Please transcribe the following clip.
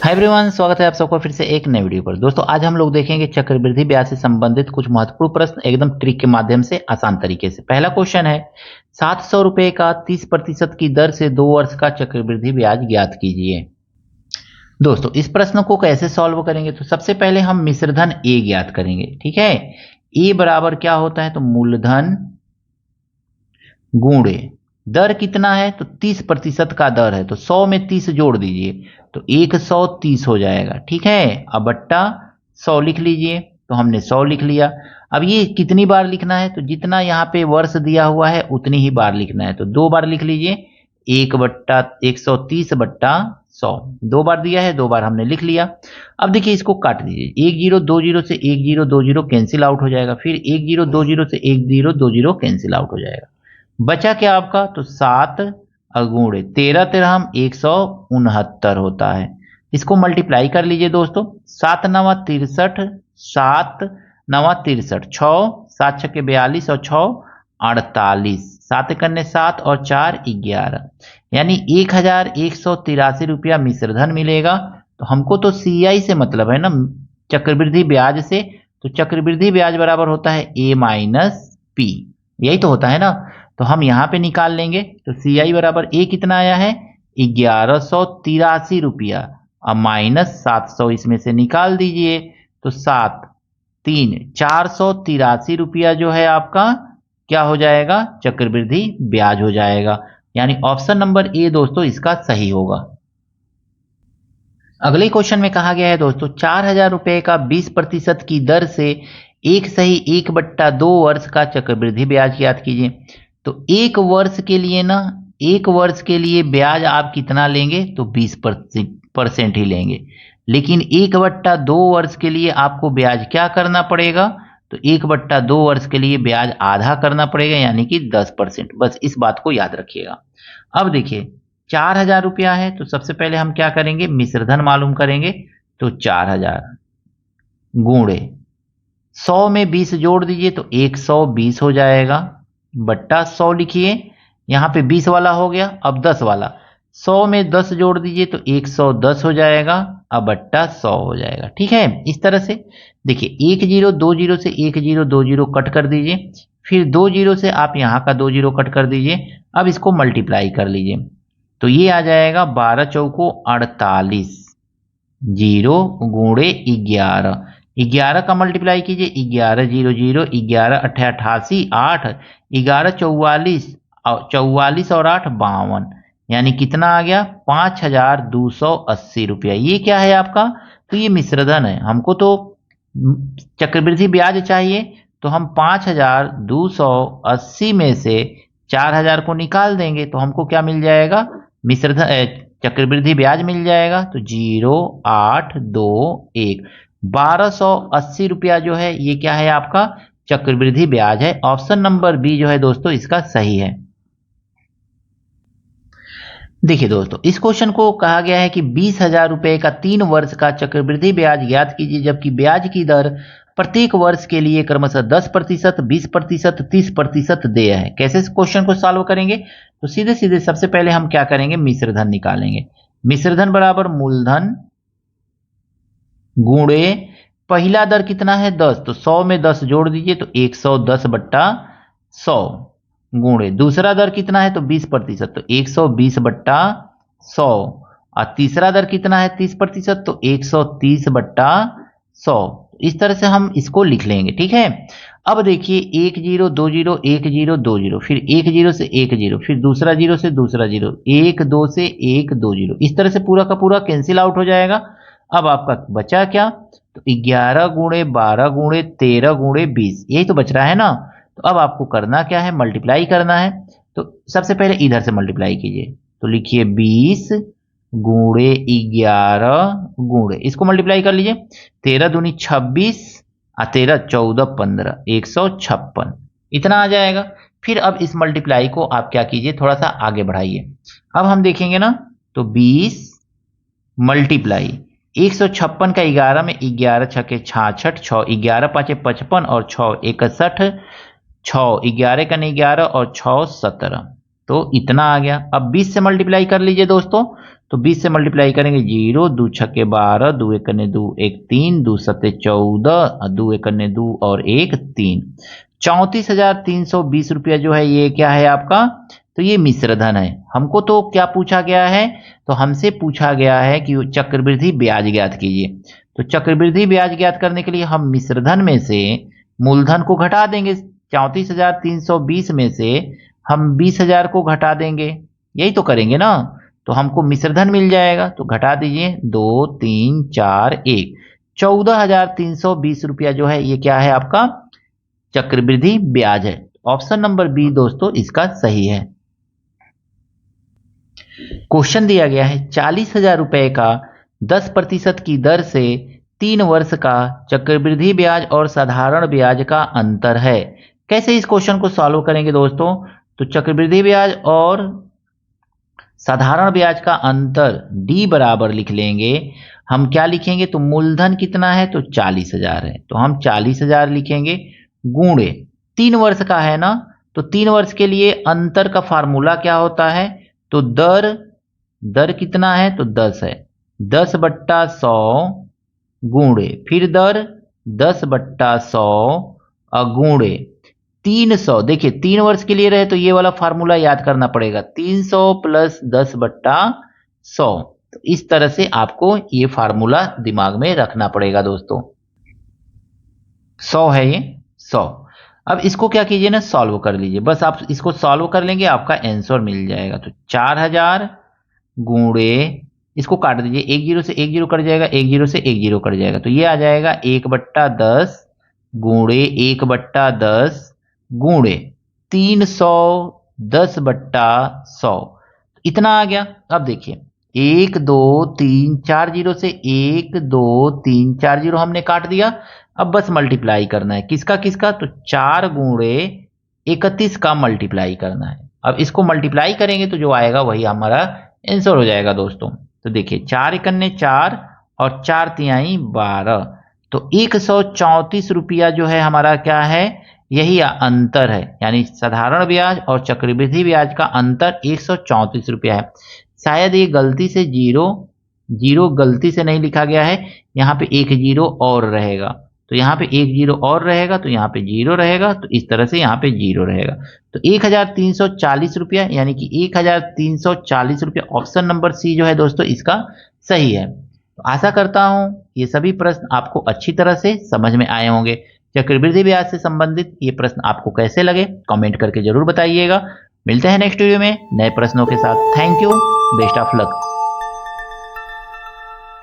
Hi everyone, स्वागत है आप सबका फिर से एक नई वीडियो पर। दोस्तों आज हम लोग देखेंगे चक्रवृद्धि ब्याज से संबंधित कुछ महत्वपूर्ण प्रश्न एकदम ट्रिक के माध्यम से आसान तरीके से। पहला क्वेश्चन है 700 रुपए का 30% की दर से 2 वर्ष का चक्रवृद्धि ब्याज ज्ञात कीजिए। दोस्तों इस प्रश्न को कैसे सॉल्व करेंगे, तो सबसे पहले हम मिश्रधन ए ज्ञात करेंगे। ठीक है, ए बराबर क्या होता है, तो मूलधन गुणे दर कितना है, तो 30% का दर है, तो 100 में 30 जोड़ दीजिए तो 130 हो जाएगा। ठीक है, अब बट्टा 100 लिख लीजिए, तो हमने 100 लिख लिया। अब ये कितनी बार लिखना है, तो जितना यहाँ पे वर्ष दिया हुआ है उतनी ही बार लिखना है, तो 2 बार लिख लीजिए। 1/130/100 2 बार दिया है, 2 बार हमने लिख लिया। अब देखिए इसको काट दीजिए, 1020 से 1020 कैंसिल आउट हो जाएगा, फिर 1020 से 1020 कैंसिल आउट हो जाएगा। बचा क्या आपका, तो 7 अगुणे 13 13 169 होता है। इसको मल्टीप्लाई कर लीजिए दोस्तों, 7 9 63, 7 9 63, 6 7 6 42 और 6 48, 7 करने 7 और 4 11, यानी 1183 रुपया मिश्रधन मिलेगा। तो हमको तो सीआई से मतलब है ना, चक्रवृद्धि ब्याज से, तो चक्रवृद्धि ब्याज बराबर होता है ए माइनस पी, यही तो होता है ना। तो हम यहाँ पे निकाल लेंगे, तो सी आई बराबर ए कितना आया है, 1183 रुपया, अब माइनस 700 इसमें से निकाल दीजिए, तो 7 3 483 रुपया जो है आपका क्या हो जाएगा, चक्रवृद्धि ब्याज हो जाएगा। यानी ऑप्शन नंबर ए दोस्तों इसका सही होगा। अगले क्वेश्चन में कहा गया है दोस्तों 4000 रुपए का 20% की दर से 1/2 वर्ष का चक्रवृद्धि ब्याज ज्ञात कीजिए। तो एक वर्ष के लिए ना, एक वर्ष के लिए ब्याज आप कितना लेंगे, तो 20% ही लेंगे, लेकिन 1/2 वर्ष के लिए आपको ब्याज क्या करना पड़ेगा, तो 1/2 वर्ष के लिए ब्याज आधा करना पड़ेगा, यानी कि 10%। बस इस बात को याद रखिएगा। अब देखिए 4000 रुपया है, तो सबसे पहले हम क्या करेंगे, मिश्रधन मालूम करेंगे, तो 4000 गुणे 100 में 20 जोड़ दीजिए तो 120 हो जाएगा, बट्टा 100 लिखिए, यहाँ पे 20 वाला हो गया, अब 10 वाला, 100 में 10 जोड़ दीजिए तो 110 हो जाएगा, अब बट्टा 100 हो जाएगा। ठीक है, इस तरह से देखिए 1020 से 1020 कट कर दीजिए, फिर 20 से आप यहाँ का 20 कट कर दीजिए। अब इसको मल्टीप्लाई कर लीजिए, तो ये आ जाएगा 12 चौको 48, 0 गुणे 11, 11 का मल्टीप्लाई कीजिए, 11 0 0, 11 8 88, 8 11 44, 44 और 8 52, यानी कितना आ गया, 5280 रुपया। ये क्या है आपका, तो ये मिश्रधन है। हमको तो चक्रवृद्धि ब्याज चाहिए, तो हम 5280 में से 4000 को निकाल देंगे, तो हमको क्या मिल जाएगा, मिश्रधन चक्रवृद्धि ब्याज मिल जाएगा। तो 0821 1280 रुपया जो है ये क्या है आपका, चक्रवृद्धि ब्याज है। ऑप्शन नंबर बी जो है दोस्तों इसका सही है। देखिए दोस्तों इस क्वेश्चन को कहा गया है कि 20,000 रुपए का 3 वर्ष का चक्रवृद्धि ब्याज ज्ञात कीजिए, जबकि ब्याज की दर प्रत्येक वर्ष के लिए क्रमशः 10%, 20%, 30% देय है। कैसे इस क्वेश्चन को सॉल्व करेंगे, तो सीधे सीधे सबसे पहले हम क्या करेंगे, मिश्रधन निकालेंगे। मिश्रधन बराबर मूलधन गुणे पहला दर कितना है 10, तो 100 में 10 जोड़ दीजिए तो 110/100 गुणे दूसरा दर कितना है, तो 20%, तो 120/100, और तीसरा दर कितना है 30%, तो 130/100। इस तरह से हम इसको लिख लेंगे। ठीक है, अब देखिए 1020 1020, फिर 10 से 10, फिर दूसरा 0 से दूसरा 0, 12 से 120, इस तरह से पूरा का पूरा कैंसिल आउट हो जाएगा। अब आपका बचा क्या, तो 11 गुणे 12 गुणे 13 गुणे 20, यही तो बच रहा है ना। तो अब आपको करना क्या है, मल्टीप्लाई करना है। तो सबसे पहले इधर से मल्टीप्लाई कीजिए, तो लिखिए 20 गुणे 11 गुणे, इसको मल्टीप्लाई कर लीजिए, 13 दूनी 26 और 13 14 15, 156 इतना आ जाएगा। फिर अब इस मल्टीप्लाई को आप क्या कीजिए, थोड़ा सा आगे बढ़ाइए। अब हम देखेंगे ना, तो 20 मल्टीप्लाई 156 का 11 में 11 छके 66, 6 11 पाँचे 55 और 6 61, 6 11 का 11 और 6 17, तो इतना आ गया। अब 20 से मल्टीप्लाई कर लीजिए दोस्तों, तो 20 से मल्टीप्लाई करेंगे 0, 2 छक्के 12, 2 एकने 2 1 3, 2 सत्ते 14, 2 एकने 2 और 1 3। 34,320 रुपया जो है ये क्या है आपका, तो ये मिश्र धन है। हमको तो क्या पूछा गया है, तो हमसे पूछा गया है कि चक्रवृद्धि ब्याज ज्ञात कीजिए। तो चक्रवृद्धि ब्याज ज्ञात करने के लिए हम मिश्र धन में से मूलधन को घटा देंगे। 34,320 में से हम 20,000 को घटा देंगे, यही तो करेंगे ना, तो हमको मिश्र धन मिल जाएगा। तो घटा दीजिए 2 3 4 1, 14,320 रुपया जो है ये क्या है आपका, चक्रवृद्धि ब्याज है। ऑप्शन नंबर बी दोस्तों इसका सही है। क्वेश्चन दिया गया है 40,000 रुपए का 10% की दर से 3 वर्ष का चक्रवृद्धि ब्याज और साधारण ब्याज का अंतर है। कैसे इस क्वेश्चन को सॉल्व करेंगे दोस्तों, तो चक्रवृद्धि ब्याज और साधारण ब्याज का अंतर d बराबर लिख लेंगे। हम क्या लिखेंगे, तो मूलधन कितना है, तो 40,000 है, तो हम 40,000 लिखेंगे गुणे 3 वर्ष का है ना, तो 3 वर्ष के लिए अंतर का फार्मूला क्या होता है, तो दर कितना है, तो 10 है, 10/100 गुणे फिर दर 10/100 गुणे 300। देखिए 3 वर्ष के लिए रहे तो ये वाला फार्मूला याद करना पड़ेगा, 300 + 10/100। तो इस तरह से आपको ये फार्मूला दिमाग में रखना पड़ेगा दोस्तों। 100 है ये 100। अब इसको क्या कीजिए ना, सॉल्व कर लीजिए। बस आप इसको सॉल्व कर लेंगे आपका आंसर मिल जाएगा। तो 4000 गुणे, इसको काट दीजिए, 1 0 से 1 0 कट जाएगा, 1 0 से 1 0 कट जाएगा, तो ये आ जाएगा 1/10 गुणे 1/10 गुणे 310/100, इतना आ गया। अब देखिए 1 2 3 4 0 से 1 2 3 4 0 हमने काट दिया। अब बस मल्टीप्लाई करना है, किसका किसका, तो 4 गुणे 31 का मल्टीप्लाई करना है। अब इसको मल्टीप्लाई करेंगे तो जो आएगा वही हमारा आंसर हो जाएगा दोस्तों। तो देखिए 4 एकन्ने 4 और 4 तिहाई 12, तो 134 रुपया जो है हमारा क्या है, यही अंतर है, यानी साधारण ब्याज और चक्रवृद्धि ब्याज का अंतर 134 रुपया है। शायद ये गलती से जीरो गलती से नहीं लिखा गया है, यहाँ पे 1 0 और रहेगा, तो यहाँ पे 1 0 और रहेगा, तो यहाँ पे 0 रहेगा, तो इस तरह से यहाँ पे 0 रहेगा। तो 1,340 रुपया, यानी कि 1,340 रुपया ऑप्शन नंबर सी जो है दोस्तों इसका सही है। तो आशा करता हूँ ये सभी प्रश्न आपको अच्छी तरह से समझ में आए होंगे। चक्रवृद्धि ब्याज से संबंधित ये प्रश्न आपको कैसे लगे कमेंट करके जरूर बताइएगा। मिलते हैं नेक्स्ट वीडियो में नए प्रश्नों के साथ। Thank you, best of luck.